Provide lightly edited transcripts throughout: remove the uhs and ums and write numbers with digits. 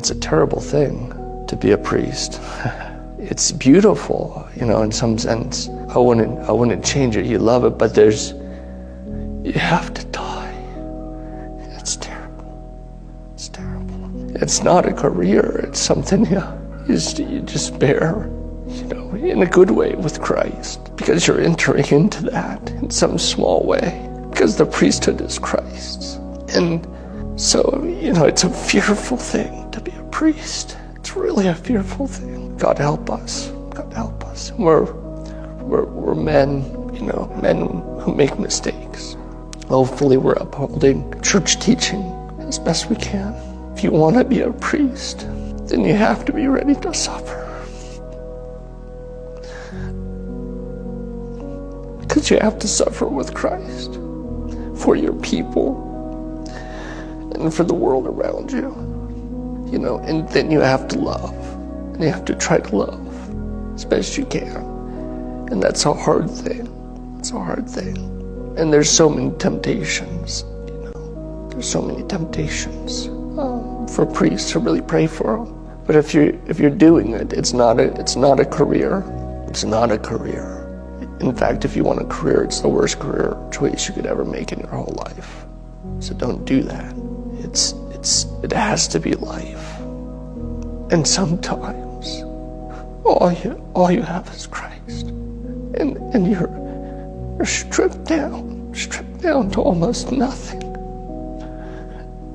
it's a terrible thing to be a priest. It's beautiful, in some sense. I wouldn't change it. You love it, but you have to die. It's terrible. It's terrible. It's not a career. It's something you just bear, in a good way with Christ, because you're entering into that in some small way, because the priesthood is Christ's. And so, it's a fearful thing to be a priest. It's really a fearful thing. God help us. God help us. We're men, men who make mistakes. Hopefully we're upholding church teaching as best we can. If you want to be a priest, then you have to be ready to suffer. Because you have to suffer with Christ for your people and for the world around you, and then you have to love, and you have to try to love as best you can. And that's a hard thing. It's a hard thing. And there's so many temptations, there's so many temptations for priests to really pray for them. But if you're doing it, it's not a career. It's not a career. In fact, if you want a career, it's the worst career choice you could ever make in your whole life. So don't do that. It has to be life. And sometimes all you have is Christ. And you're stripped down to almost nothing.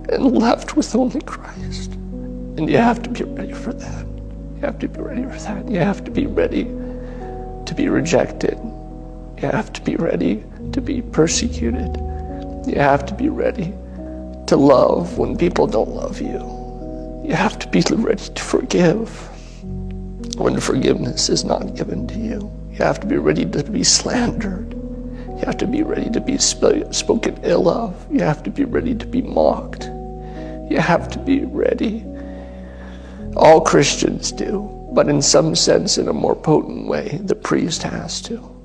And left with only Christ. And you have to be ready for that. You have to be ready for that. You have to be ready to be rejected. You have to be ready to be persecuted. You have to be ready to love when people don't love you. You have to be ready to forgive when forgiveness is not given to you. You have to be ready to be slandered. You have to be ready to be spoken ill of. You have to be ready to be mocked. You have to be ready. All Christians do, but in some sense, in a more potent way, the priest has to.